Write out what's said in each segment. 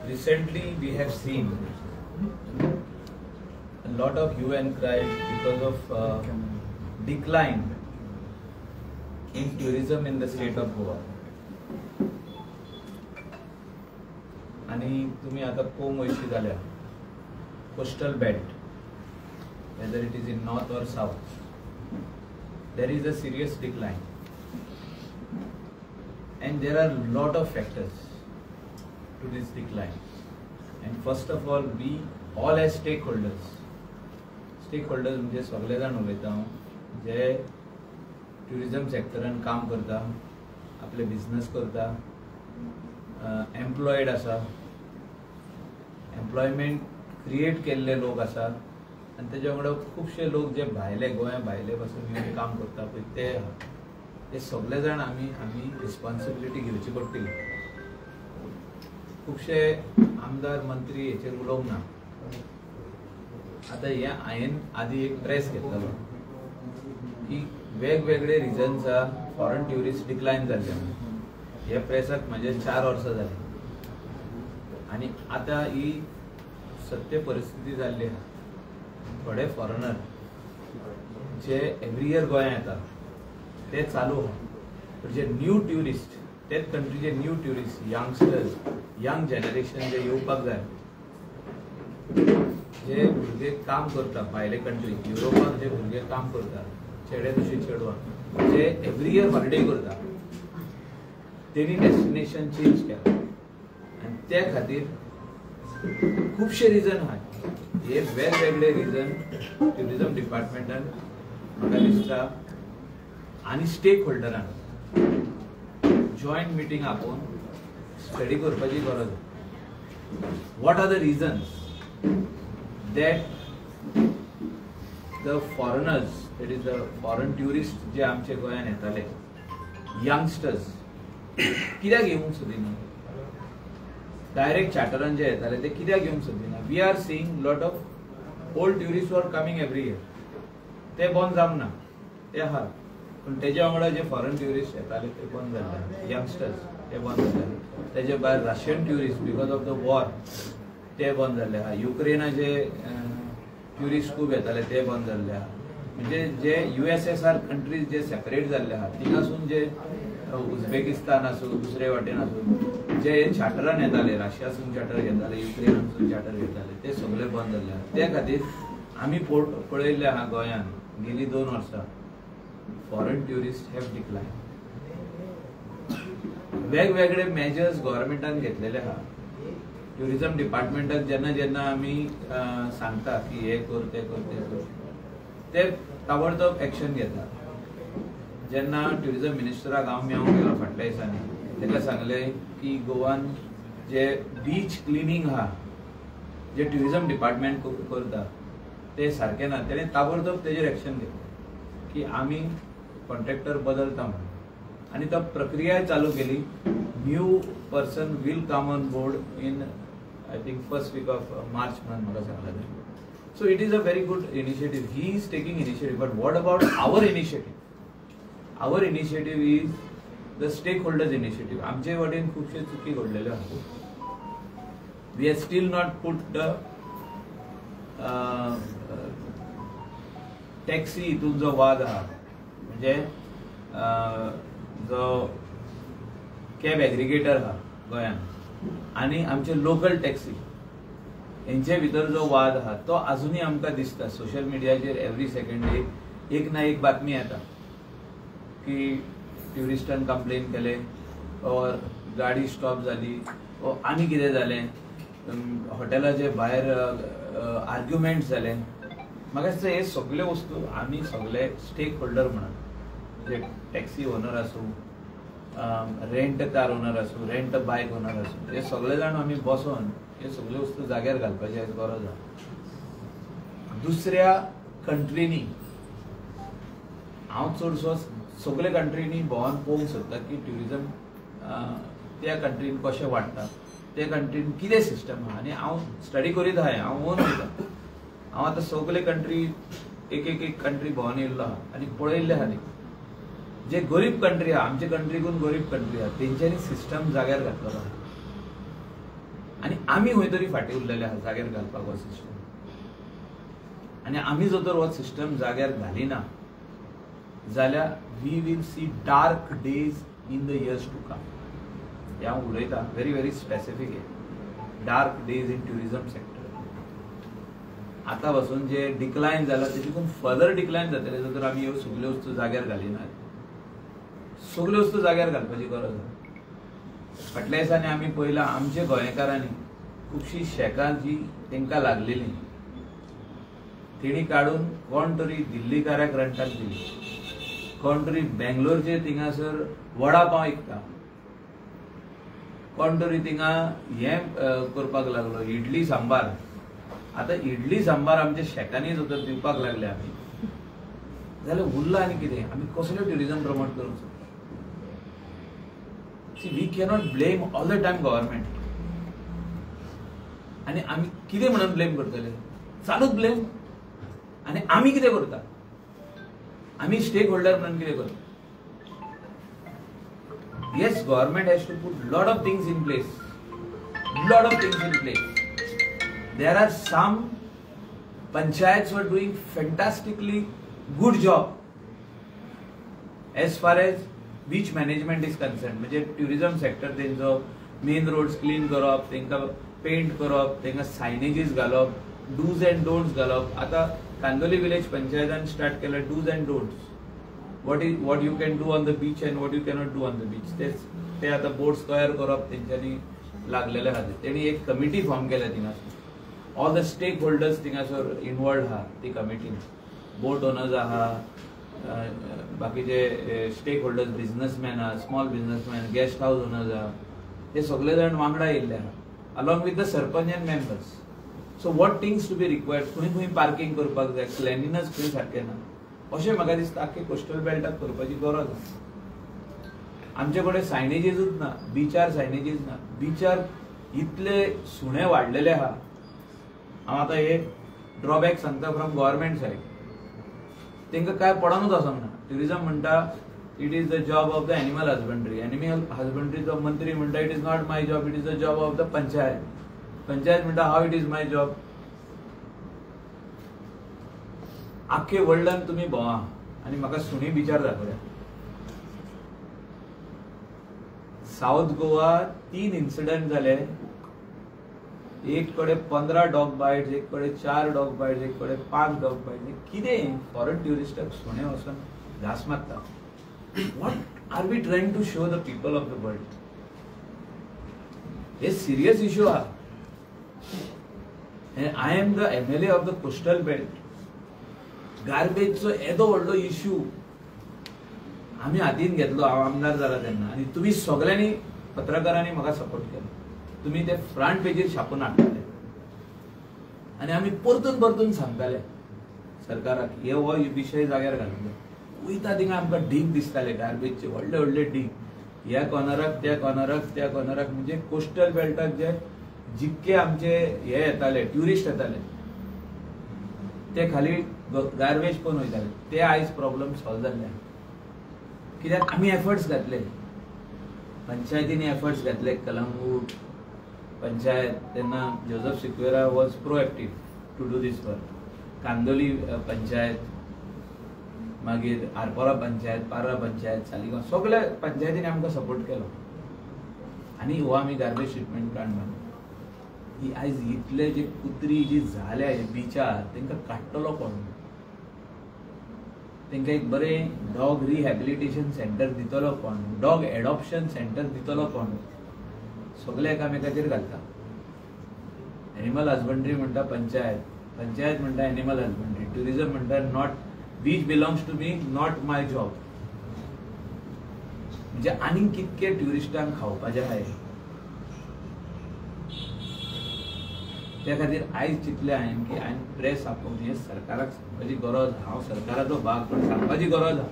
Recently, we have seen a lot of hue and cry because of decline in tourism in the state of Goa. आणि तुम्ही आता पळोवंक वयशी जाल्यार coastal belt, whether it is in north or south, there is a serious decline, and there are a lot of factors to this decline. And first of all, we all as stakeholders म्हणजे सगळे जाण उलयता जे tourism सेक्टरान काम करता, आपले business करता, employed आसा, एम्प्लॉयमेंट क्रिएट केल्ले लोक आसा, आनी तेजे वांगडा खुबशे लोक जे भायले गोंया भायले पासून येवन काम करता पळय ते सगळे जाण आमी रिस्पॉन्सिबिलिटी घेवची पडटली. खुबशे आमदार मंत्री हेचेर उलोवंक ना. आता हे हांवें आदी एक प्रेस घेतलेलो की वेगवेगळे रिजन्स फॉरेन ट्युरिस्ट डिक्लायन जाल्ले. हे प्रेसाक म्हाजे 4 वर्सां जाली आनी आतां ही सत्य परिस्थिती जाल्ली आहा. थोडे फॉरेनर जे एवरी इयर गोंया येता ते चालू आहा, पण जे न्यू ट्युरिस्ट, तेच कंट्रीचे new tourist, youngsters, young generation जे येवपाक जाय, जे भुरगे काम करता भायले कंट्री, युरोपाक जे भुरगे काम करता, चेडे तशी चेडवां जे एवरी इयर हॉलिडे करता, तेणी डेस्टिनेशन चेंज केला. आनी त्या खातीर खुबशे रिजन आहा. हे वेगवेगळे रिजन ट्युरिजम डिपार्टमेंटान म्हाका दिसता आनी स्टेक होल्डरान जॉयंट मिटींग आपोवन स्टडी करपाची गरज आसा. What are the reasons that the foreigners, that is the foreign tourists जे आमचे गोंयान येताले, यंगस्टर्स कित्याक येवंक सोदिना, डायरेक्ट चार्टरान जे येताले ते कित्याक येवंक सोदिना. We are seeing lot of old tourist are coming every year. ते बंद जावंक ना, ते आहा, पण तेज्या वांगडा जे फॉरेन ट्युरिस्ट येताले ते बंद जाल्ले, यंगस्टर्स ते बंद जाल्ले. तेजे भायर Russian tourist because of the war ते बंद जाल्ले आहा. युक्रेनाचे ट्युरिस्ट खूब येताले ते बंद जाल्ले आहा. म्हणजे जे USSR कंट्रीज जे सेपरेट जाल्ले आहा, थिंगासून जे उझबेकिस्तान आसूं, दुसरे वाटेन आसूं, जे चार्टरान येताले, रशियासून चार्टर घेताले, युक्रेनासून चार्टर घेताले, ते सगळे बंद जाल्ले आहा. त्या खातीर आमी पळयल्ले आहा गोंयान गेली 2 वर्सां फॉरेन ट्युरिस्ट हॅव डिक्लायन. वेगवेगळे मेजर्स गव्हर्मेंटान घेतलेले आहा. ट्युरिजम डिपार्टमेंटाक जेन्ना जेन्ना आमी सांगता की हे कर ते कर ते कर, ते ताबडतोब एक्शन घेता. जेन्ना ट्युरिजम मिनिस्टराक हांव मेळूंक गेलो फाटल्या दिसांनी, ताका सांगले की गोवान जे बीच क्लिनिंग आहा, जे ट्युरिजम डिपार्टमेंट करता ते सारखे ना. तेणें ताबडतोब तेजेर एक्शन घेतलें की आमी कॉन्ट्रॅक्टर बदलता म्हणून, आनी तो प्रक्रिया चालू केली. New person will come on board in I think first week of March म्हणून म्हाका सांगलें. So it is a very good initiative. He is taking initiative. But what about our initiative? Our initiative is the stakeholders initiative. आमचे वटेन खूबशे चुकी घडलेल्यो आसा. We have still not put the taxi हितून जो वाद आहा, म्हणजे जो कॅब एग्रिगेटर आहा गोंयान आनी आमचे लोकल टॅक्सी हेंचे भितर जो वाद आहा तो अजुनूय आमकां दिसता. सोशल मिडियाचेर एवरी सेकंड डे एक ना एक बातमी येता की ट्युरिस्टान कंप्लेन केले, और गाडी स्टॉप जाली, और आनी कितें जालें, हॉटेलाचे भायर आर्ग्युमेंट जाले. म्हाका दिसता हे सगळे वस्तू आमी सगळे स्टेक होल्डर म्हणून, जे टॅक्सी ओनर आसूं, रेंट कार ओनर आसूं, रेंट बायक ओनर आसूं, हे सगळे जाण आमी बसोन हे सगळे वस्तू जाग्यार घालपाची गरज आहा. दुसऱ्या कंट्रीनी हांव चडसो सगळे कंट्रीनी भोंवन पळोवंक सोदता की ट्युरिजम त्या कंट्रीन कशें वाडटा, त्या कंट्रीन कितें सिस्टम आहा. आनी हांव स्टडी करीत आहाय, हांव ओन वयता. हांव आतां सगळे कंट्री एक कंट्री भोंवन येयल्लो आहा आनी पळयल्ले आहा. जे गरीब कंट्री आहा, आमचे कंट्रीकून गरीब कंट्री आहा, तेंच्यांनी सिस्टम जाग्यार घातलेलो आहा आनी आमी खंय तरी फाटीं उरलेले आहा जाग्यार घालपाक हो सिस्टम. आनी आमी जर तर हो सिस्टम जाग्यार घालिना जाल्यार we will see dark days in the years to come. हे हांव उलयतां very very specific dark days in tourism sector. आता पासून जे डिक्लायन जाला तेतून फर्दर डिक्लायन जातले जर आमी ह्यो सगल्यो वस्तू जाग्यार घालिनात. सगल्यो वस्तू जाग्यार घालपाची गरज आसा. फाटल्या दिसांनी आमी पळयलां आमच्या गोंयकारांनी खुबशीं शेकां जी तांकां लागलेलीं तेणी काडून कोण तरी दिल्लीकाराक रेंटाक दिली, कोण तरी बेंगलोरचे थिंगासर वडा पाव विकता, कोण तरी थिंगा हें करपाक लागलो इडली सांबार. आता इडली सांबार आमच्या शेकांनी जर तर दिवपाक लागले आमी जाल्यार उरलां आनी कितें? आमी कसलें ट्युरिझम प्रमोट करूंक? See, we cannot blame all the time government. आणि आमी कितें म्हणून ब्लेम करतले? चालूच ब्लेम. आणि आमी कितें करता? आमी स्टेक होल्डर म्हणून कितें करता? Yes, government has to put lot of things in place. Lot of things in place. There are some panchayats who are doing fantastically good job as far as beach management is concern. म्हणजे tourism sector तेंचो main roads clean करप, तांकां paint करप, तांकां सायनेजीस घालप, dos and don'ts घालप. आता Candolim village पंचायतान स्टार्ट केला do's and don'ts. what you can do on the beach and what you cannot do on the beach. ते आता बोर्ड्स तयार करप तेंच्यांनी लागलेले आहा. तेणी एक कमिटी फॉर्म केल्या थिंगासर. ऑल द स्टेक होल्डर्स थिंगासर इनवॉल्ड आहा ती कमिटीन. बोट ओनर्स आहा, बाकीचे स्टेक होल्डर्स, बिझनेसमॅन आहा, small businessman, guest house owners आहा, हे सगळे जाण वांगडा येयल्ले आहा along with the sarpanch and members. So what things to be required, खंय खंय पार्किंग करपाक जाय, क्लिनलीनेस खंय सारकें ना, अशें म्हाका दिसता आख्खे कोस्टल बेल्टाक करपाची गरज आसा. आमचे कडेन सायनेजीसूच ना, बिचार सायनेजीस ना. बिचार इतले सुणे वाडलेले आहा. हांव आतां हे ड्रॉबॅक सांगता फ्रॉम गव्हर्मेंट सायड. तांकां काय पडोनूच वचोंक ना. ट्युरिझम म्हणटा it is the job of the animal husbandry. Animal हजबंड्रीचो मंत्री म्हणटा it is not my job, it is the job of the panchayat. Panchayat म्हणटा how it is my job. आख्खे वर्ल्डान तुम्ही भोंवा आनी म्हाका सुणी बिचार दाखोवया. साउथ गोवा 3 इन्सिडंट जाले. एक कडेन 15 डॉग बायट्स, एक कडेन 4 डॉग बायट्स, एक कडेन 5 डॉग बायट्स. कितें फॉरेन ट्युरिस्टाक सुणे वचून घास मारता? What are we trying to show the people of the world? हे सिरियस इश्यू आहा. I am the MLA of the coastal belt. गार्बेजचो येदो व्हडलो इश्यू आमी हातीन घेतलो. हांव आमदार जाला तेन्ना आनी तुमी सगळ्यांनी पत्रकारांनी म्हाका सपोर्ट केलो. तुमी ते फ्रंट पेजीर छापून हाडटाले आनी आमी परतून परतून सांगताले सरकाराक हे हो विशय जाग्यार घालून जाय. वयता थिंगा आमकां ढीग दिसताले गार्बेजचे व्हडले व्हडले ढीग. ह्या कॉर्नराक त्या कॉर्नराक त्या कॉर्नराक. म्हणजे कोस्टल बेल्टाक जे जितके आमचे हे येताले ट्युरिस्ट येताले ते खाली गार्बेज कोण वयताले. ते आयज प्रॉब्लेम सॉल्व जाल्ले. कित्याक आमी एफर्ट्स घातले, पंचायतींनी एफर्ट्स घातले. कलंगूट पंचायत तेन्ना Joseph Sequeira was proactive to do this work. Candolim panchayat, मागीर आरपोरा पंचायत, पारा पंचायत, सालिगांव सगळ्या पंचायतींनी आमकां सपोर्ट केलो आनी हो आमी गार्बेज ट्रिटमेंट प्लांट बांदलो. ही आयज इतले जे कुत्री जी झाल्या बिचार तांकां काडटलो कोण? तांकां एक बरें डॉग रिहॅबिलिटेशन सेंटर दितलो कोण? डॉग एडॉप्शन सेंटर दितलो कोण? सगळे एकामेकाचेर घालता. एनिमल हजबंड्री म्हणटा पंचायत, पंचायत म्हणटा एनिमल हजबंड्री, ट्युरिझम म्हणटा not beach belongs to me, not my job. म्हणजे आनीक कितके ट्युरिस्टांक खावपाचें आहाय. त्या खातीर आयज चिंतलें हांवें की हांवें प्रेस आपोवंक हे सरकाराक सांगपाची गरज. हांव सरकाराचो भाग पण सांगपाची गरज आहा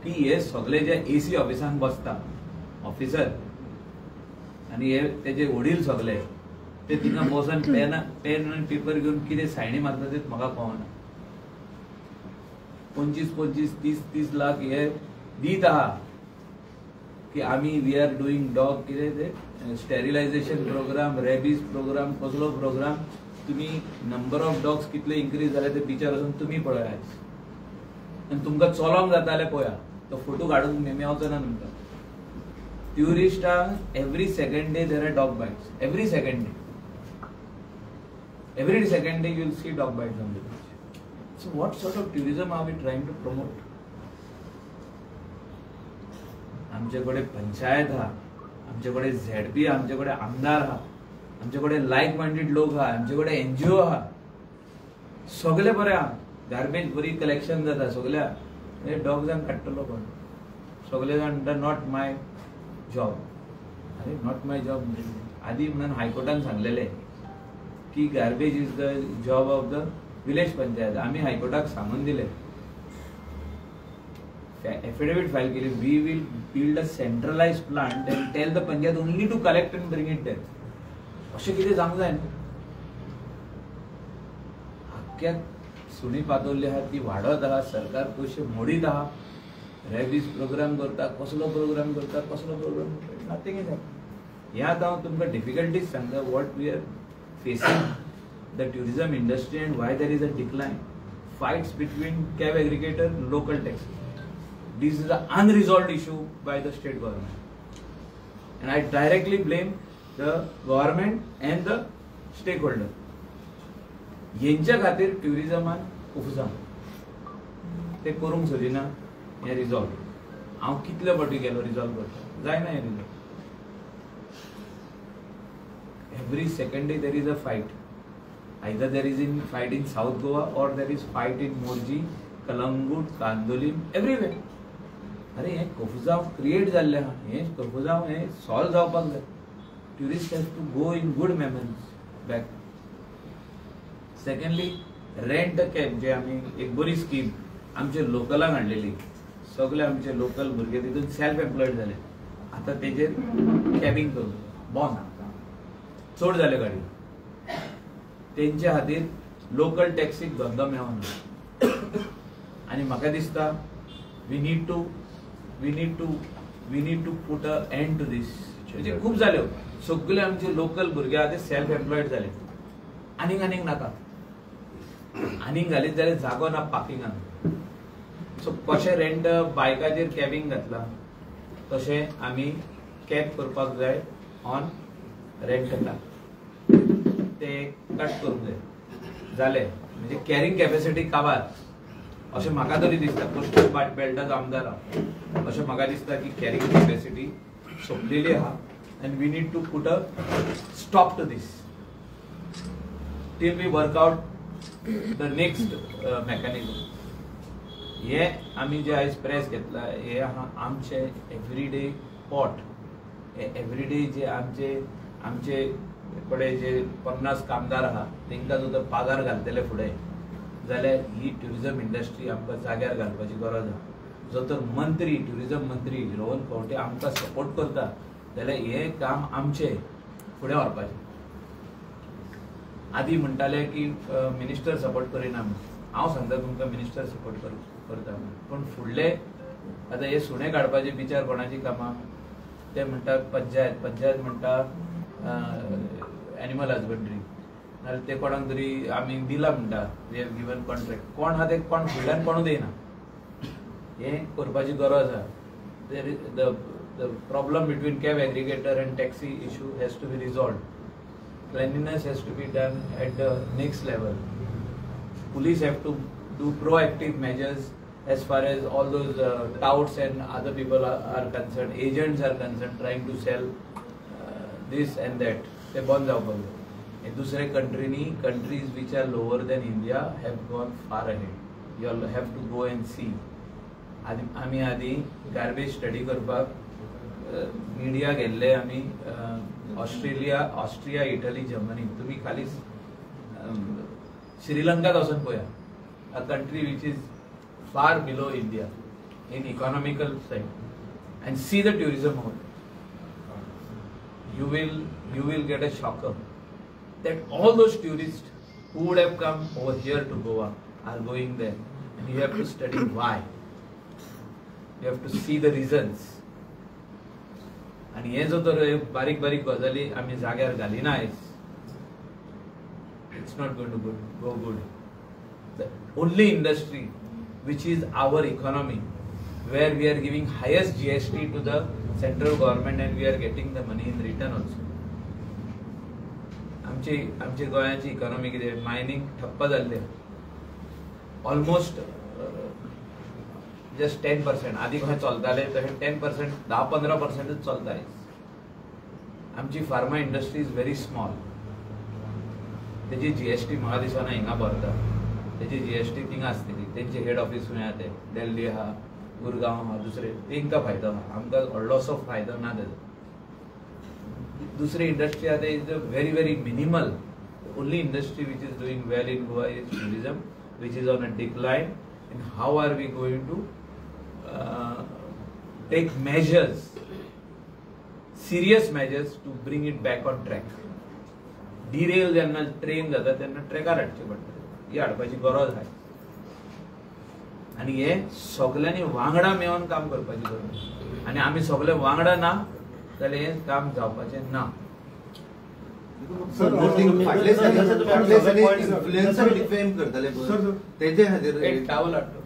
की हे सगळे जे AC ऑफिसांत बसता ऑफिसर आनी हे तेजे वडील सगळे ते थिंगा बसून पेन आनी पेपर घेवन कितें सायनी मारता तें म्हाका कळना. 25-25, 30-30 लाख हे दीत आहा की आमी वी आर डुईंग डॉग कितें ते स्टेरिलायझेशन प्रोग्राम, रेबीज प्रोग्राम, कसलो प्रोग्राम, तुम्ही नंबर ऑफ डॉग्स कितले इन्क्रीज झाले ते बिचार वचून तुम्ही पळयात आनी तुमकां चलोंक जाता जाल्यार पळया तो फोटो काडून मेवचो ना तुमकां. Tourists every second day there are dog bites. Every second day you will see dog bites on the beach. So what sort of tourism are we trying to promote? आमच्याकडे पंचायत हा, आमच्याकडे झेडपी हा, आमच्याकडे आमदार हा, आमच्याकडे लाईक माइंडेड लोक हा, आमच्याकडे NGO हा, सगळे बरे हा. गार्बेज बरी कलेक्शन जाता सगळ्या डॉग्जांक काडटलो कोण? सगळे जाण नॉट माय जॉब. अरे नॉट माय जॉब आधी म्हणून हायकोर्टान सांगलेले की garbage is the job of the village panchayat. आम्ही हायकोर्टाक सांगून दिले, एफिडेविट फाईल केली, we will build a centralize plant and tell the panchayat only to collect and bring it there. अशें कितें जावंक जाय. अख्ख्या सुणी पातळली आहा ती वाडत आहा, सरकार पयशे मोडीत आहा, रेबीज प्रोग्राम करता, कसलो प्रोग्राम करता, कसलो प्रोग्राम करता, नथिंग इज हॅपनिंग. ह्या आतां हांव तुमकां डिफिकल्टीज सांगता what we are facing the tourism industry and why there is a decline. Fights between cab aggregator local taxi. This is a unresolved issue by the state government and I directly blame the government and the stakeholder. हेंच्या खातीर ट्युरिझमान उपजाम ते करूंक सोदिना हे resolve. हांव कितले फावटी गेलो रिझॉल्व करता, जायना हे resolve. Every second day there is a fight. Either there is in fight in south Goa or there is fight in Morjim, Calangute, Candolim, everywhere. अरे हे कोफुजाव क्रिएट जाल्ले आहा. हे कोफुजाव हे सॉल्व जावपाक जाय. Tourist have to go in good memories back. Secondly rent the cab, जे आमी एक बरी स्कीम आमचे लोकलांक हाडलेली. सगळे आमचे लोकल भुरगे तितून सेल्फ एम्प्लॉयड झाले. आता तेजेर कॅबिंग करून बॉन चड जाले गाडी. तेंच्या खातीर लोकल टॅक्सीक धंदो मेळना. आनी म्हाका दिसता we need to put a end to this. म्हणजे खूब जाल्यो. सगळे आमचे लोकल भुरगे आहा ते सेल्फ एम्प्लॉयड झाले. आनीक नाका. आनीक घालीत जाल्यार जागो ना पार्किंगान. सो कशें रेंट बायकाचेर कॅबिंग घातला तशें आमी कॅब करपाक जाय ऑन रेंटला. ते कट करूंक जाय जालें म्हणजे कॅरिंग कॅपॅसिटी काबार. अशें म्हाका तरी दिसता. कोस्टल बेल्टाचो आमदार हांव. अशें म्हाका दिसता की कॅरिंग कॅपॅसिटी सोंपलेली आहा and we need to put a stop to this till we work out the next mechanism. हे आमी जे आयज प्रेस घेतला हे आमचे एवरीडे पॉट. एवरीडे जे आमचे कडेन जे 50 कामदार आहा तांकां जर पगार घालतले फुडें जाल्यार ही ट्युरिझम इंडस्ट्री आमकां जाग्यार घालपाची गरज आहा. जो तर मंत्री ट्युरिझम मंत्री रोहन खंवटे आमकां सपोर्ट करता जाल्यार हे काम आमचे फुडें व्हरपाचें. आदी म्हणटाले की मिनिस्टर सपोर्ट करिना. हांव सांगता तुमकां मिनिस्टर सपोर्ट करता पण फुडले आतां हे सुणे काडपाचे बिचार कोणाची कामां ते म्हणटा पंचायत म्हणटा एनिमल हजबंड्री नाल्यार ते कोणाक तरी आमी दिला म्हणटा वी हॅव गिवन कॉन्ट्रॅक्ट. कोण आहा ते कोण फुडल्यान कोणूच येना. हे करपाची गरज आहा. There is the problem between cab aggregator and taxi issue has to be resolved. Cleanliness has to be done at the next level. Police have to do proactive measures as far as all those touts and other people are concerned, agents are concerned, trying to sell this and that. They bond out. In dusre countries which are lower than India have gone far ahead. You all have to go and see. आमी आदी garbage study करपाक media गेल्ले आमी Austria, Italy, Germany. तुम्ही खाली श्रीलंकात वचून पळया. A country which is far below India in economical side and see the tourism over there. You will get a shocker that all those tourists who would have come over here to Goa are going there, and you have to study why. You have to see the reasons. आणि हे जो तर बारीक बारीक गजाली आम्ही जाग्यार घालिनायच, it's not going to go good. The only industry which is our economy, where we are giving highest GST to the central government and we are getting the money in return also. आमची गोंयाची economy कितें, mining ठप्प जाल्ले almost just 10%. आदी खंय चलताले तशें 10%, 10-15% चलता. आमची pharma industry is very small. तेजी GST म्हाका दिसना हिंगा भरता. तेजी GST थिंगा आसतली. तेंचे हेड ऑफिस खंय आहा ते दिल्ली आहा, गुरगांव आहा, दुसरे तेंकां फायदो आहा. आमकां व्हडलोसो फायदो ना तेजो. दुसरी इंडस्ट्री आहा ते is very very minimal. Only industry which is doing well in Goa is tourism, which is on a decline. And how are we going to take measures, serious measures to bring it back on track? Derail जेन्ना train जाता तेन्ना ट्रॅकार हाडचे पडटा. ही हाडपाची गरज आहा. आणि हे सगळ्यांनी वांगडा मेळून काम करपाची गरज. आणि आमी सगळे वांगडा ना जाल्यार हें काम जावपाचें ना. इन्फ्लुएन्सर डिफेम करताले तेजे खातीर एक टावल हाडलो.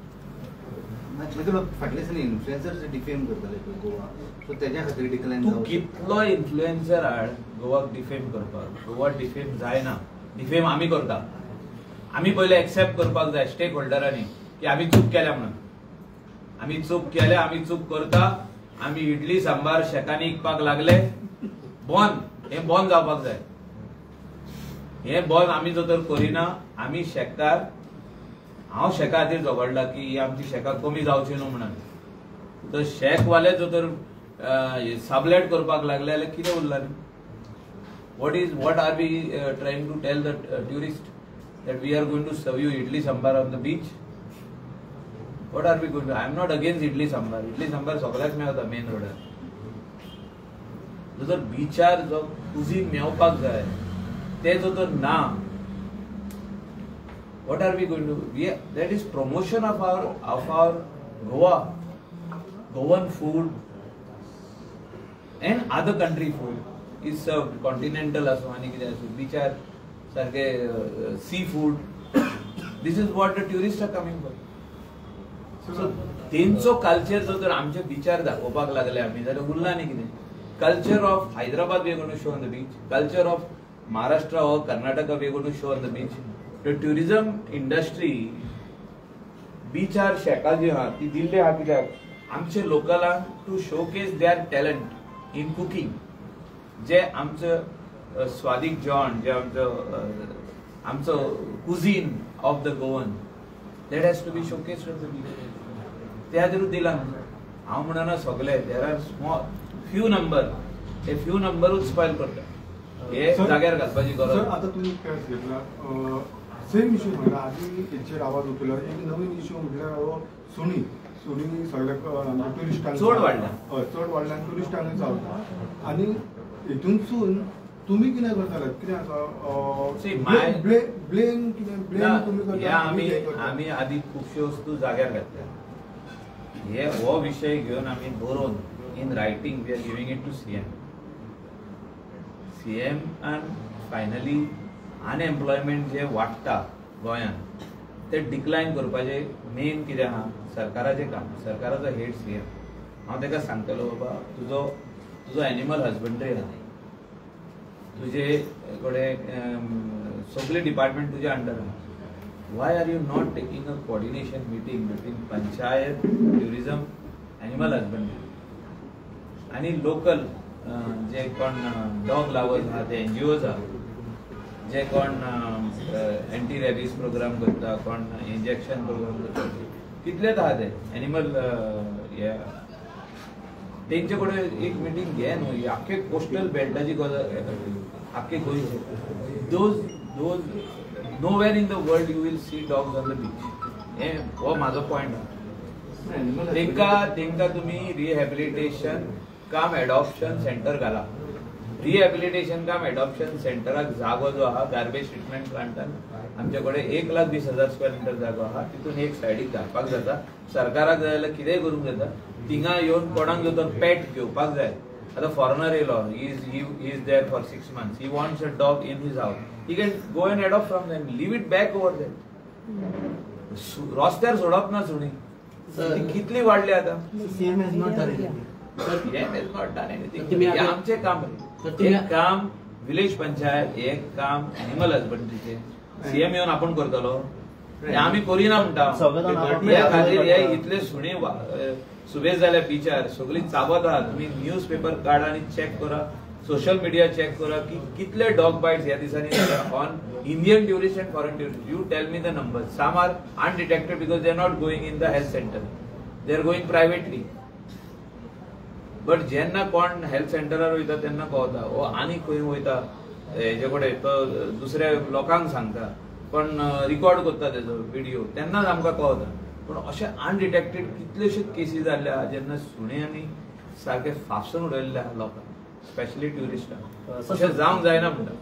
फाटले दिसांनी इन्फ्लुएन्सर डिफेम करताले गोवा, सो तेज्या खातीर डिक्लाइन. तूं कितलो इन्फ्लुएन्सर हाड गोवाक डिफेम करपाक. गोवा डिफेम जायना. डिफेम आमी करता. आमी पयले एक्सेप्ट करपाक जाय स्टेक होल्डरांनी की आमी चूक केल्या म्हणून. आमी चूक केल्या, आमी चूक करता. आमी इडली सांबार शेकांनी विकपाक लागले. बंद, हें बंद जावपाक जाय. हें बंद आमी जर तर करिना, आमी शेतकार, हांव शेका खातीर झगडला की ही आमची शेकां कमी जावची न्हू म्हणून. तर शेकवाले जर तर साबलेट करपाक लागले जाल्यार कितें उरलां न्ही. what are we trying to tell the tourist that we are going to serve you idli sambar on the beach? What are we going to? I am not against idli sambar. Idli sambar सगळ्याक मेळटा main रोडार. जर बीचार जो cuisine मेळपाक जाय ते जर ना, what are we going to do? That is promotion of our Goa, Goan food and other country food is served. Continental असो आनी कितें असो, बीचार सारखे seafood. This is what the tourists are coming for. So तेंचो culture जो तर आमच्या बीचार दाखोवपाक लागले आमी जाल्यार उरला न्ही कितें. Culture of Hyderabad we are going to show on the beach. Culture of Maharashtra or Karnataka we are going to show on the beach. The tourism industry beach आर शेका जी आहा ती दिल्ली आहा कित्याक आमचे लोकलांक to showcase their talent in cooking. जे आमचं स्वादिक जेवण, जे आमचो cuisine of the Goan, that has to be showcased on the beach. ते खातीरूच दिला. हांव म्हणना सगळे, there are small few number, हे फ्यू नंबरूच स्पॉयल करता. हे जाग्यार घालपाची गरज. आता तुम्ही कॅच घेतला सेम इश्यू म्हणला आधी हेचेर आवाज उठलो. एक नवीन इश्यू म्हटल्यार सुणी सगळ्या टुरिस्टांक चड वाडला. चड वाडला आनी टुरिस्टांक चालता. आनी हितूनसून तुमी कितें करताले? कितें आसा ब्लेम कितें ब्लेम तुमी करता? आमी आदी खुबश्यो वस्तू जाग्यार घातल्या. हे हो विशय घेवन आमी बरोवन in writing we are giving it to CM and finally unemployment जे वाडटा गोंयान ते डिक्लाइन करपाचे मेन कितें आहा सरकाराचें काम. सरकाराचो हेड CM. हांव तेका सांगतलो बाबा तुजो एनिमल हजबंड्री आहा, तुजे कडेन सगळे डिपार्टमेंट तुज्या अंडर आहा. Why are you not taking a coordination meeting between Panchayat, tourism, animal husbandry आणि लोकल जे कोण डॉग लावर्स आहा ते NGOs आहा, जे कोण एंटी रेबीज प्रोग्राम करता, कोण इंजेक्शन प्रोग्राम करता, कितलेच आहा ते एनिमल तेंचे कडेन एक मिटींग घे न्हू. आख्खे कोस्टल बेल्टाची गजाल आख्खे गोंयचे. Those nowhere in the world you will see dogs on the beach. हो माझो पॉइंट आहा. तेंका तुमी रिहॅबिलिटेशन काम एडॉप्शन सेंटर घाला. रिहॅबिलिटेशन काम एडॉप्शन सेंटराक जागो जो आहा गार्बेज ट्रिटमेंट प्लांटान आमचे कडेन 1,20,000 स्क्वेअर मिटर जागो आहा. तितून एक सायडीक घालपाक जाता. सरकाराक जाय जाल्यार कितेंय करूंक जाता. थिंगा येवन कोणाक जर पेट घेवपाक जाय, आता फॉरेनर येयलो, he is there for 6 months, he wants a dog in his house, he can go and adopt from them, leave it back over there. रस्त्यार सोडप ना सुणी, कितली वाढली आता. CM has not done anything. CM has not done anything. हे आमचे काम, एक काम विलेज पंचायत, एक काम एनिमल हजबंड्रीचे. CM येवन आपण करतलो, आम्ही करिना म्हणटा. ह्या खातीर हे इतले सुणे सुबेज जाल्या बिचार सगळी चाबत आहा. तुम्ही न्यूज पेपर काढा आणि चेक करा, सोशल मीडिया चेक करा की कितले डॉग बाइट्स ह्या दिसांनी जाता on Indian tourist and foreign tourist. You tell me the numbers. Some are undetected because they are not going in the health center, they are going privately. But जेन्ना कोण health सेंटरार वयता तेन्ना कळटा, ओ आनी खंय वयता हेजे कडेन तो दुसऱ्या लोकांक सांगता, पण रिकॉर्ड करता तेजो व्हिडिओ, तेन्नाच आमकां कळटा. पण अशे अनडिटेक्टेड कितलेशेच केसीस जाल्ल्या जेन्ना सुण्यांनी सारखे फासून उडयल्ल्या लोकांक, स्पेशली ट्युरिस्टांक. अशें जावंक जायना म्हणटा.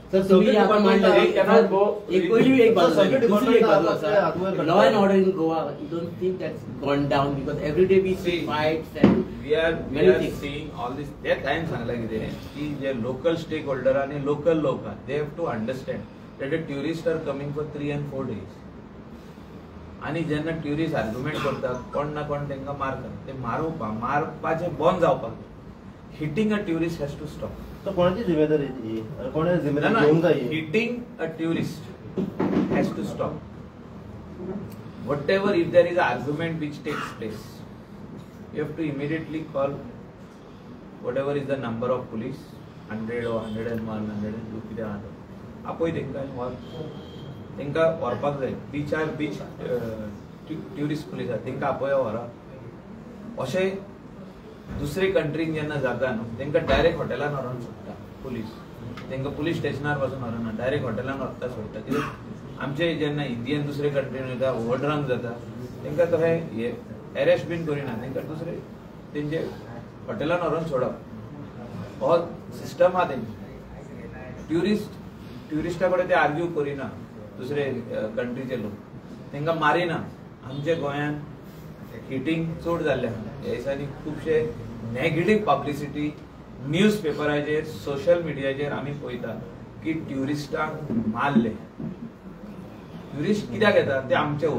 Law and order in Goa, you don't think that's gone down because every day we see fights and we are seeing all this. That time सांगला कितें की जे लोकल स्टेक होल्डर आणि लोकल लोक आहात, they have to understand that the tourists are coming for 3 and 4 days. आणि जेन्ना tourist argument करतात, कोण ना कोण तांकां मारतात, ते मारपाचे बंद जावपाक. Hitting a tourist has to stop. तो कोणाची जिम्मेदारी ही? कोणाची जिम्मेदारी घेऊन जाय? Hitting a tourist has to stop. Whatever, if there is an argument which takes place, you have to immediately call whatever is the number of police, 100 or 101, 102 कितें आहा तो. आपय तांकां व्हरपाक जाय. बीच ट्युरिस्ट पुलीस आहा तांकां आपया व्हरा. अशें दुसरे कंट्रीन जेन्ना जाता न्हू, तांकां डायरेक्ट हॉटेलान व्हरोन सोडटा पुलीस. तांकां पुलीस स्टेशनार वचून व्हरना, डायरेक्ट हॉटेलान व्हरता सोडटा. कित्याक आमचे जेन्ना इंडियन दुसरे कंट्रीन वयता, ओव्हरड्रंक जाता, तांकां तशें अरेस्ट बीन करिना, तांकां दुसरे तेंचे हॉटेलान व्हरोन सोडप. हो सिस्टम आहा तेंची. ट्युरिस्टा कडेन ते आर्ग्यू करिना दुसरे कंट्रीचे लोक, तांकां मारिना. आमच्या गोंयान हिटिंग चड जाल्लें आहा. ह्या दिसांनी खुबशे नेगेटीव पब्लिसिटी न्यूज पेपराचेर, सोशल मिडियाचेर आमी पळयता की ट्युरिस्टांक मारले. ट्युरिस्ट कित्याक येता ते आमकां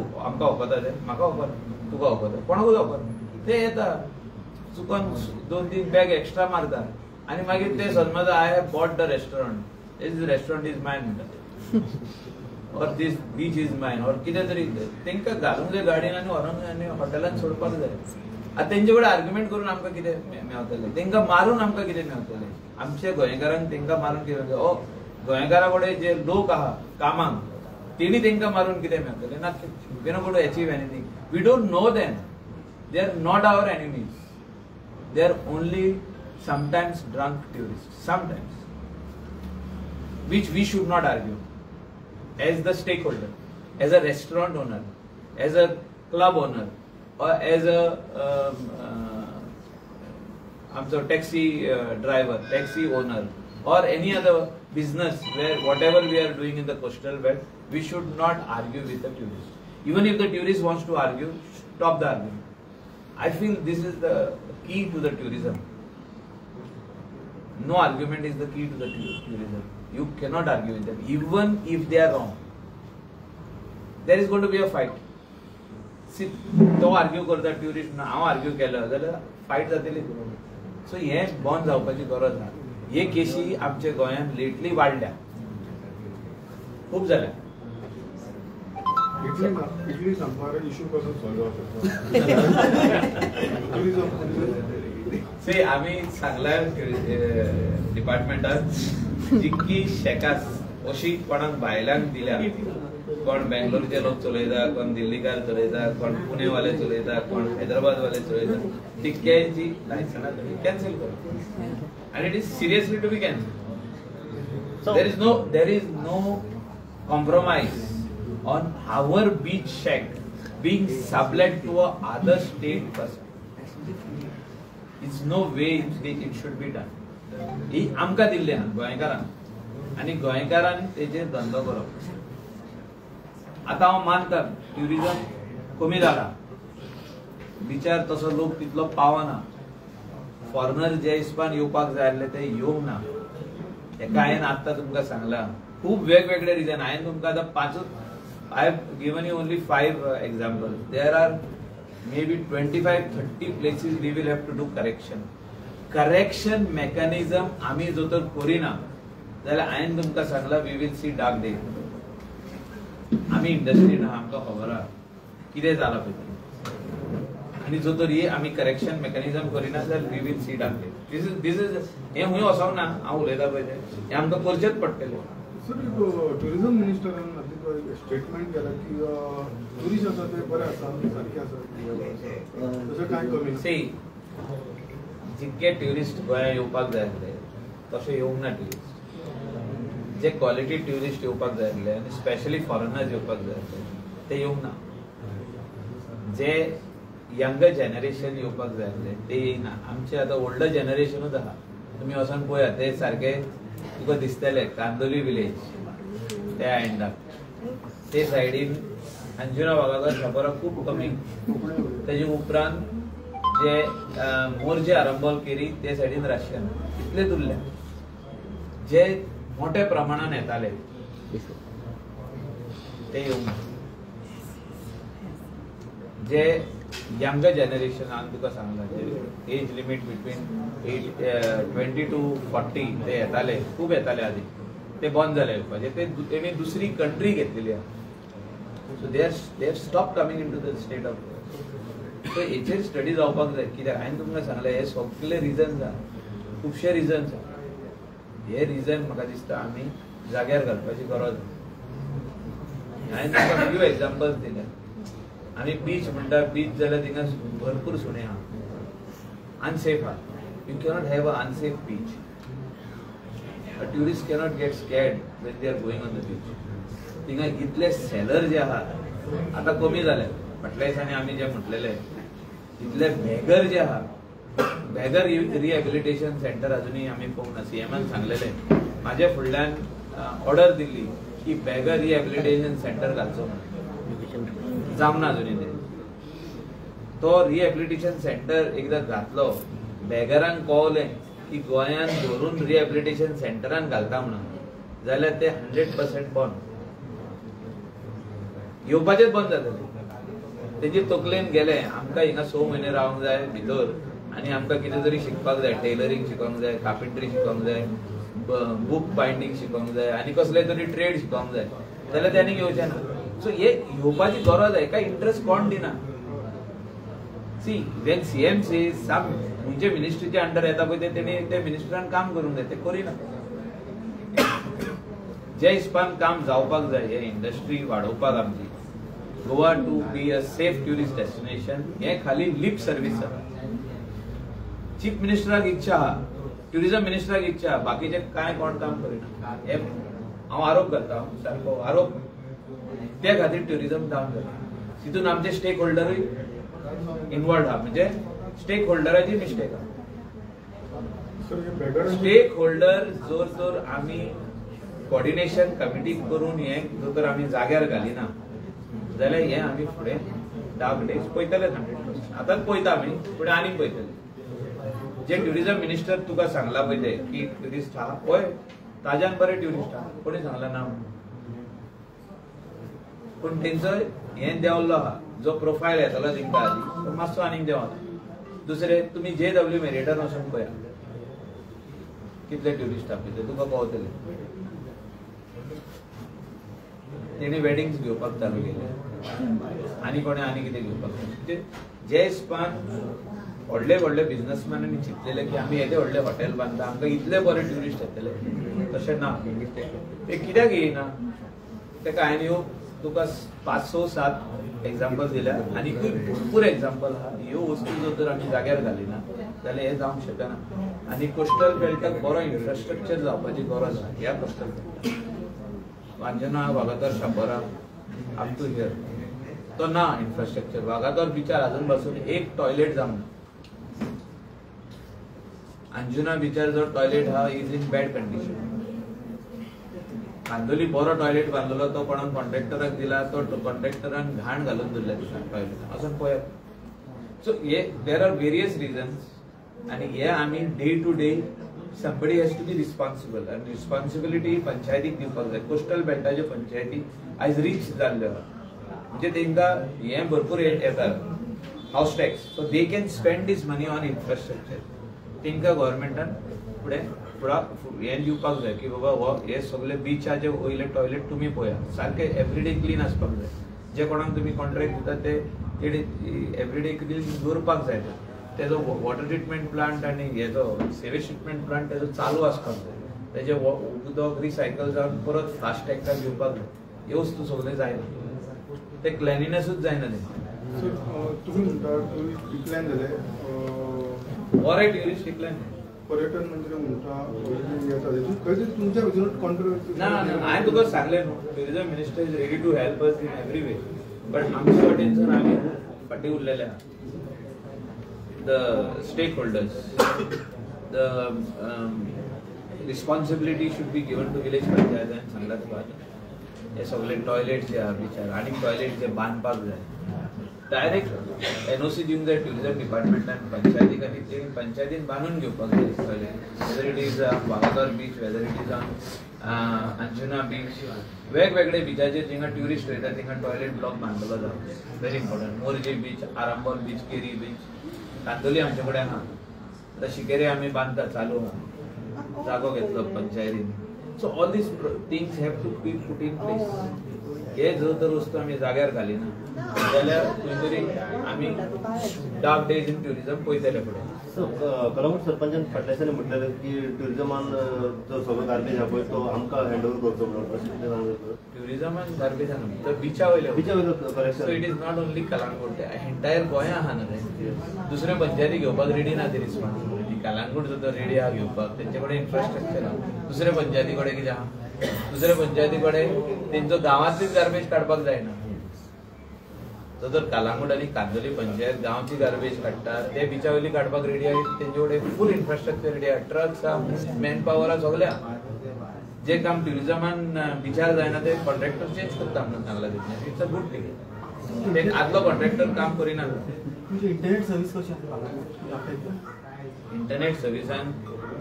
ओपता ते, म्हाका ओपता, तुका ओपता, कोणाकूच ओपता. ते येता चुकून 2-3 बॅग एक्स्ट्रा मारता आनी मागीर ते समज I have bought the restaurant, this restaurant is mine म्हणटा, और दिस बीच इज मायन, और कितें तरी तांकां घालूंक जाय गाडयेन आनी व्हरोंक जाय आनी हॉटेलान सोडपाक जाय. आतां तेंचे कडेन आर्ग्युमेंट करून आमकां कितें मेळटलें? तांकां मारून आमकां कितें मेळटलें? आमच्या गोंयकारांक तांकां मारून कितें? ओ गोंयकारा कडेन जे लोक आहा कामाक, तेणी तांकां मारून कितें मेळटलें? ना, we not going to achieve anything. We don't know them. They are not our enemies. They are only sometimes drunk tourists, sometimes, which we should not argue as the stakeholder, as a restaurant owner, as a club owner, or as a taxi driver, taxi owner, or any other business where whatever we are doing in the coastal belt, we should not argue with the tourist. Even if the tourist wants to argue, stop the argument. I feel this is the key to the tourism. No argument is the key to the tourism. You cannot argue with them, even if they are wrong. There is going to be a fight. See, तो argue करता tourist ना, हांव argue केलं जाल्यार fight जातली. So हे बंद जावपाची गरज ना. हे केसी आमच्या गोंयांत लेटली वाडल्या, खूब जाल्या. इटली सांगपार इश्यू कसो सॉल्व से आम्ही सांगला डिपार्टमेंटात जितकी शेकास अशी कोणाक बायलांक दिल्या, कोण बेंगलोरचे लोक चलयता, कोण दिल्लीकार चलयता, कोण पुणेवाले चलयता, कोण हैदराबादवाले चलयता, तितक्यांची लायसनां कॅन्सल करा. And it is seriously to be cancelled. So there is no compromise on our beach shack being sublet to a other state person. It's no way it should be done. ही आमकां दिल्ली आहा गोंयकारांक, आनी गोंयकारांनी तेजेर धंदो करप. आतां हांव मानता ट्युरिजम कमी जाला, बिचार तसो लोक तितलो पावना. फॉरेनर जे हिसपान येवपाक जाय आसले ते येवंक ना. हेका हांवें आत्तां तुमकां सांगलां खूब वेगवेगळे रिजन. हांवें तुमकां आतां पांचूच I have given you only 5 examples. There are maybe 25-30 places we will have to do correction. Correction mechanism आम्ही जो तर करिना जाल्यार हांवें तुमकां सांगला we will see dark days. आम्ही इंडस्ट्रीन आमकां खबर आहा कितें जालां पळय. आनी जो तर हे आम्ही करेक्शन मेकॅनिझम करिना जाल्यार we will see dark days. This is हे हुंय वचोंक ना. हांव उलयता पळय तें हे आमकां करचेच पडटलें. सर टुरिझम मिनिस्टरान स्टेटमेंट केला की टुरिस्ट आसा ते बरे आसा सारखे आसा तशें कांय कमी सी जितके ट्युरिस्ट गोंया येवपाक जाय आसले तशें येवंक ना. ट्युरिस्ट जे क्वॉलिटी ट्युरिस्ट येवपाक जाय आसले आनी स्पेशली फॉरेनर्स येवपाक जाय आसले ते येवंक ना. जे यंग जनरेशन येवपाक जाय आसले ते येयना. आमचे आतां ओल्डर जनरेशनूच आहा. तुमी वचोन पळयात ते सारके तुका दिसतले कांदोली विलेज त्या एंडाक ते सायडीन अंजुना वागातोर शापोरा खूब कमी. तेजे उपरांत जे मोर्जे आरंबोल केरी ते सायडीन रशियन इतलेच उरले जे मोठ्या प्रमाणात येताले ते येवंक ना. जे यंग जनरेशन हांवें तुका सांगलां जे एज लिमीट बिटवीन 20 to 40 ते येताले खूब येताले आदी ते बंद जाले येवपाचे. तेणी दुसरी कंट्री घेतलेली आहा. So they have stop coming in to the state of. सो हेचेर स्टडी जावपाक जाय. कित्याक हांवें तुमकां सांगलें हे सगळे रिजन्स आहा खुबशे रिजन्स आहा. हे रिजन म्हाका दिसता आमी जाग्यार घालपाची गरज आहा. हांवें तुमकां फ्यू एग्जाम्पल्स दिले. आमी बीच म्हणटा बीच जाल्यार थिंगा भरपूर सुणे आहा अनसेफ आहा. You cannot have a unsafe beach. A tourist cannot get scared when they are going on the beach. थिंगा इतले सेलर जे आहात आता कमी जाले. फाटल्या दिसांनी आमी जे म्हटलेले इतले बेगर जे आहात बेगर रिहॅबिलिटेशन सेंटर अजूनही आमी पळोवंक ना. सीएमान सांगलेले म्हाज्या फुडल्यान ऑर्डर दिल्ली की बेगर रिहॅबिलिटेशन सेंटर घालचो म्हणून. जावना अजूनही ते. तो रिहॅबिलिटेशन सेंटर एकदा घातलो बेगरांक कळवलें की गोंयान धरून रिहॅबिलिटेशन सेंटरान घालता म्हणून जाल्यार ते 100% बंद. येवपाचेच बंद जातले. तेजी तकलेन गेले आमकां हिंगा 6 म्हयने रावंक जाय भितर आनी आमकां कितें तरी शिकपाक जाय. टेलरिंग शिकोंक जाय, कार्पेंट्री शिकोंक जाय, बुक बायंडींग शिकोंक जाय आनी कसले तरी ट्रेड शिकोंक जाय जाल्यार त्यांनी येवचें ना. सो हे येवपाची गरज आहे. काय इंटरेस्ट कोण दिना. सी वेन सीएम से सम म्हणजे मिनिस्ट्रीचे अंडर येता पळय तेणी ते मिनिस्टरान काम करूंक जाय ते करिना. जे हिसपान काम जावपाक जाय हे इंडस्ट्री वाडोवपाक आमची Goa to be a safe tourist destination हे खाली लिप सर्विस जाता. चीफ मिनिस्टराक इच्छा आहा, ट्युरिझम मिनिस्टराक इच्छा आहा, बाकीचे काय कोण काम करिना. हे हांव आरोप करता सारको आरोप. त्या खातीर ट्युरिझम डावन जाता. तितून आमचे स्टेक होल्डरूय इन्वॉल्ड आहा. म्हणजे स्टेक होल्डराची मिस्टेक आहा. स्टेक होल्डर जोर आम्ही कोऑर्डिनेशन कमिटी करून हे जर आम्ही जाग्यार घालिना जाल्यार हे आम्ही फुडें डार्क डेज पळयतले 100%. आतांच पळयता आमी फुडें आनीक पळयतले. जे ट्युरिझम मिनिस्टर तुका सांगला पळय ते की ट्युरिस्ट आहा पळय ताज्यान बरे ट्युरिस्ट आहा कोणी सांगला ना. पण तेंचो हे देंवल्लो आहा जो प्रोफायल येतलो तेंकां आदी तो मातसो आनीक देंवता. दुसरे तुमी JW मेरिटान वचून पळया कितले ट्युरिस्ट आहा पळय तुका कळटले. तेणी वेडिंग्स घेवपाक चालू केले आनी कोणे आनी कितें घेवपाक. म्हणजे जे हिसपान व्हडले व्हडले बिझनेसमॅनांनी चिंतलेले की आमी येदे व्हडले हॉटेल बांदता आमकां इतले बरे ट्युरिस्ट येतले तशें ना. ते कित्याक येयना तेका हांवें ह्यो तुका 5-6-7 एग्जाम्पल दिल्या आनी भरपूर एग्जाम्पल आहा. ह्यो वस्तू जर तर आमी जाग्यार घालिना जाल्यार हे जावंक शकना. आनी कोस्टल बेल्टाक बरो इन्फ्रास्ट्रक्चर जावपाची गरज आहा. ह्या कोस्टल बेल्टाक Anjuna Vagator Chapora up to here तो ना इन्फ्रास्ट्रक्चर. वागातोर बिचार अजून पासून एक टॉयलेट जावंक ना. अंजुना बिचार जो टॉयलेट हा is in bad condition. Candolim बरो टॉयलेट बांदलो तो कोणाक कॉन्ट्रॅक्टराक दिला तो कॉन्ट्रॅक्टरान घाण घालून दवरल्या टॉयलेट. वचून पळयात So there are various reasons, and I mean day to day somebody has to be responsible, and responsibility पंचायतीक दिवपाक जाय. कोस्टल बेल्टाचे पंचायती आज रिच जाल्ले म्हणजे तेंका हे भरपूर येतात house tax, so they can spend this money on infrastructure. तेंका गव्हर्नमेंटान हे दिवपाक जाय की बाबा हे सगळे बीचाचे वयले टॉयलेट तुम्ही पळया सारखे एवरीडे क्लीन आसपाक जाय. जे कोणाक तुम्ही कॉन्ट्रॅक्ट दितात ते एवरीडे क्लीन दवरपाक जाय. तेजो वॉटर ट्रिटमेंट प्लांट आणि हेजो सेवेज ट्रिटमेंट प्लांट तेजो चालू आसपाक जाय. तेजे उदक रिसायकल जावन परत फास्ट टॅंकाक घेवपाक जाय. ह्यो वस्तू सगळे जायना, ते क्लिनिनेसूच जायना. ते तुम्ही म्हणटा ट्युरिस्ट डिक्लायन जाले, ऑलरायट ट्युरिस्ट डिक्लायन पर्यटन मंत्री म्हणटा खंय तरी तुमच्या भितर कॉन्ट्रोवर्सी ना. हांवें तुका सांगलें न्हू, tourism minister is ready to help us in every way, but आमच्या वाटेनसून आमी फाटीं उरलेले आहा. The stakeholders, the responsibility should be given to village panchayat and सांगला तुका हे सगळे टॉयलेट जे आहा बिचार आनी टॉयलेट जे बांदपाक जाय डायरेक्ट एनओसी दिवंक जाय टुरिझम डिपार्टमेंटान पंचायतीक, आनी ते पंचायतीन बांदून घेवपाक जाय toilet. Whether it is Vagator beach, whether it is Anjuna beach, वेगवेगळे बिचाचेर जिंगा ट्युरिस्ट वयता तिंगा टॉयलेट ब्लॉक बांदलो जाय. Very important. Morjim beach, Arambol beach, Keri beach, Candolim आमचे कडेन आहा. आतां शिकेरी आमी बांदता, चालू आहा, जागो घेतलो पंचायतीन. So all these things have to be put in place. हे जर तर वस्तू आमी जाग्यार घालिना जाल्यार खंय तरी आमी डार्क डेज इन ट्युरिझम पळयतले फुडें. सो कलंगूट सरपंचान फाटल्या दिसांनी म्हटलें की ट्युरिझमान जो सगळो गार्बेज आहा पळय तो आमकां हँड ओवर करचो म्हणून. ट्युरिझमान गार्बेज आहा तर बिचा वयले correct. So it is not only Calangute, entire गोंया आहा ना ते. दुसरे पंचायती घेवपाक रेडी ना ती रिस्पॉन्सिबिलिटी. कलंगूट सुद्दां रेडी आहा घेवपाक, तेंचे कडेन इन्फ्रास्ट्रक्चर आहा. दुसरे पंचायती कडेन कितें आहा, दुसरे पंचायती कडेन तेंचो गांवांतलीच गार्बेज काडपाक जायना. जर कलंगूट आनी कांदोली पंचायत गांवची गार्बेज काडटा, ते बिचा वयली काडपाक रेडी आहा. तेंचे कडेन फूल इन्फ्रास्ट्रक्चर रेडी आहा, ट्रक्स आहा, मॅन पॉवर आहा, सगळे आहा. जे काम ट्युरिझमान बिचार जायना ते कॉन्ट्रॅक्टर चेंज करता म्हणून सांगला तितलें. It's a good thing. ते आदलो कॉन्ट्रॅक्टर काम करिना. इंटरनेट सर्व्हिस कशी आसा? इंटरनेट सर्व्हिसान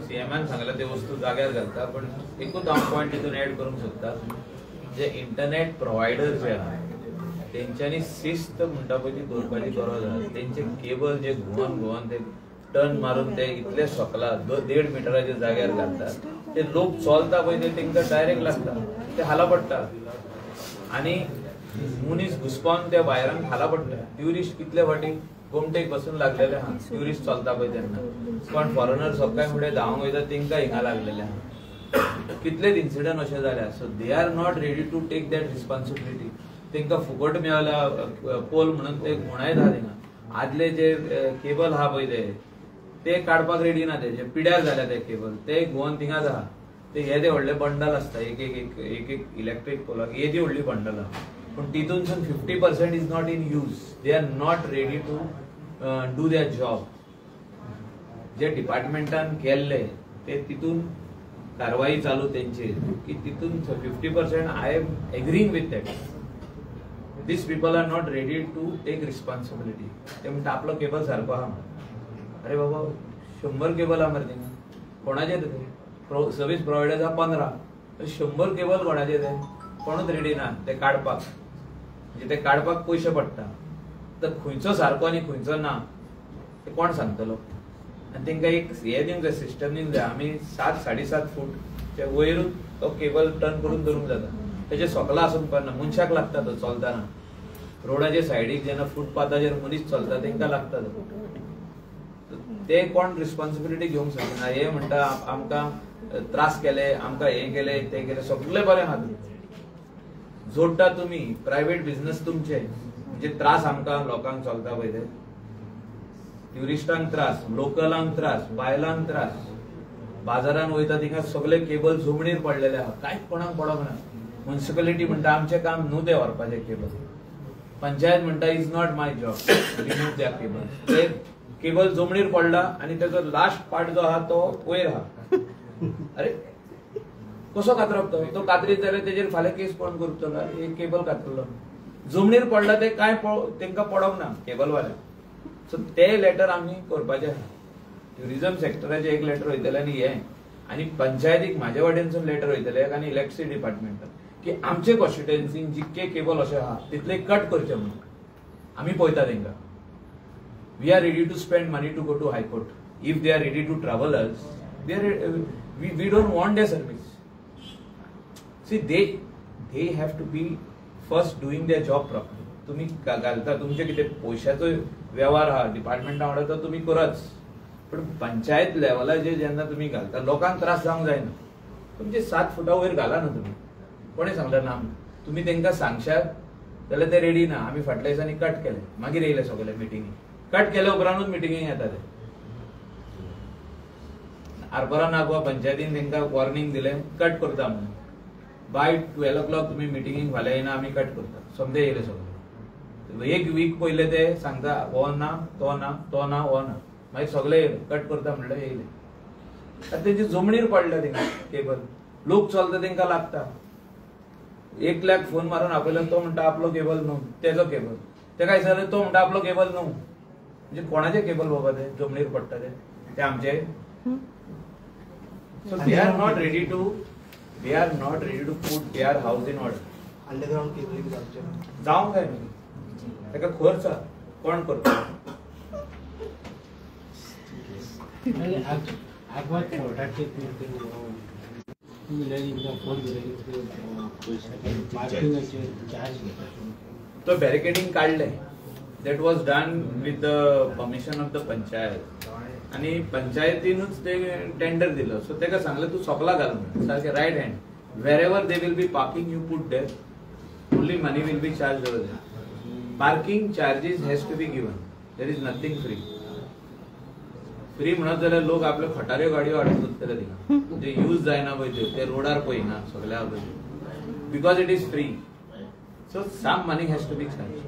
सीएमान सांगला ते वस्तू जाग्यार घालता, पण एकूच हांव पॉयंट तितून एड करूंक सोदता. जे इंटरनेट प्रोवायडर जे आहा तेंच्यांनी शिस्त म्हणटा पळय ती दवरपाची गरज आहा. तेंचे केबल जे घुवन ते टर्न मारून ते इतले सकला 1.5 मिटराच्या जाग्यार घालतात. ते लोक चलता पळय ते तेंकां डायरेक्ट लागता, ते हाला पडटा आनी मनीस घुसपावन त्या वायरांक हाला पडटा. ट्युरिस्ट कितले फाटी गोमटेक बसून लागलेले आहा ट्युरिस्ट चलता पळय तेन्ना. पण फॉरेनर सकाळी फुडें धांवूंक वयता तेंकां हिंगा लागलेले आहा. कितलेच इन्सिडंट अशे जाल्या. So they are not ready to take that responsibility. तेंकां फुकट मेळला पोल म्हणून ते गुणायता थिंगा. आदले जे केबल आहा पळय ते काडपाक रेडी ना. ते पिड्यार जाल्या ते केबल, ते घुवन थिंगाच आहा. ते हे व्हडले बंडल आसता एक एक इलेक्ट्रीक पोलाक, येदी व्हडली बंडल आहा. पण तितूनसून 50% is not in use. They are not ready to do their job. जे डिपार्टमेंटान केल्ले ते तितून कारवाई चालू तेंचेर की तितून 50% I am agreeing with that. These people are not ready to take responsibility. ते म्हणटा आपलो केबल सारको आहा. अरे बाबा 100 केबल आहा मरे थिंगा, कोणाचे ते सर्वीस प्रोवायडर आहा 15, 100 केबल कोणाचे ते कोणूच रेडी ना ते काडपाक. म्हणजे ते काडपाक पयशे पडटा. तर खंयचो सारको आनी खंयचो ना ते कोण सांगतलो. आनी तेंकां एक हे दिवंक जाय, सिस्टम दिवंक जाय. आमी 7-7.5 फूट वयरून तो केबल टर्न करून धरूंक जाता. तेजे सकला आसूंक पडना, मनशाक लागता तो चलताना. रोडाचे सायडीक जेन्ना फुटपाथाचेर मनीस चलता तेंकां लागता तो. ते कोण रिस्पॉन्सिबिलिटी घेवंक शकना. हे म्हणटा आमकां त्रास केले, आमकां हे केले ते केले, सगळे बरें आहा. जोडटा तुमी प्रायव्हेट बिझनेस तुमचे, म्हणजे त्रास आमकां लोकांक चलता पळय ते. ट्युरिस्टांक त्रास, लोकलांक त्रास, बायलांक त्रास. बाजारान वयता थिंगा सगळे केबल जमणीर पडलेले आहा, कांयच कोणाक पडोंक ना. म्युनिसिपालिटी म्हणटा आमचें काम न्हू ते व्हरपाचे केबल. पंचायत म्हणटा is not my job, remove द्या केबल. ते केबल जमणीर पडला आणि त्याचा लास्ट पार्ट जो आहा तो वयर आहा. अरे कसो कातरप तो कातरीत जाल्यार तेजेर फाल्यां केस कोण करतलो. एक केबल कातरलो जमणीर पडला ते काय तेंकां पडोंक ना केबलवाल्याक. सो ते लेटर आम्ही करपाचे आहा. ट्युरिझम सेक्टराचे एक लेटर वयतले आनी हे आनी पंचायतीक म्हाज्या वाटेनसून लेटर वयतले आनी इलेक्ट्रिसिटी डिपार्टमेंटाक की आमचे कॉन्स्टिट्युएन्सीन जितके केबल अशे आहा तितले कट करचे म्हणून आमी पळयता तेंकां. We are ready to spend money to go to high court. If they are ready to travel us, they are we don't want their service. See they have to be first doing their job properly. तुम्ही घालता तुमचे कितें पयशाचो व्यवहार आहा डिपार्टमेंटा वांगडा तो तुम्ही करच, पण पंचायत लेवलाचेर जेन्ना तुम्ही घालता लोकांक त्रास जावंक जायना. तुमचे 7 फुटा वयर घाला ना तुम्ही. कोणी सांगला ना तुम्ही तांकां सांगशात जाल्यार ते रेडी ना. आमी फाटल्या दिसांनी कट केले, मागीर येयले सगळे मिटिंगी. कट केले उपरांतूच मिटिंगेक येता ते. आरपोरा नागवा पंचायतीन तांकां वॉर्निंग दिलें कट करता म्हणून. बाय 12 o'clock तुम्ही मिटिंगेक फाल्यां येना आमी कट करता. समजे येयले सगळे. एक वीक पयले ते सांगता हो ना तो ना तो ना हो ना, मागीर सगळे कट करता म्हणल्यार येयले. आतां तेंची जमणीर पडल्या तेंकां केबल. लोक चलता तेंकां लागता. 1 लाख फोन मारून आपयलो तो म्हणटा आपलो केबल न्हू, तेजो केबल. तेका विचारलें तो म्हणटा आपलो केबल न्हू. म्हणजे कोणाचे केबल बाबा ते जमणीर पडटा ते आमचे. So they are not ready to put their house in order. Underground cable जावंक जाय न्हू. तेका खर्च कोण करता. तो बॅरिकेडिंग काढले. That was done with the permission of the panchayat. आणि पंचायतीनूच ते टेंडर दिलं. सो तेका सांगलें तू सोकला घाल म्हणून सारकें right hand. wherever they will be parking you put there, only money will be charged over there. Parking charges has to be given. There is nothing free. Free म्हणत जाल्यार लोक आपले खटाऱ्यो गाडयो हाडून दवरतले थिंगा. जे यूज जायना पळय ते रोडार पळयना सगळ्या because it is free. So some money has to be charge.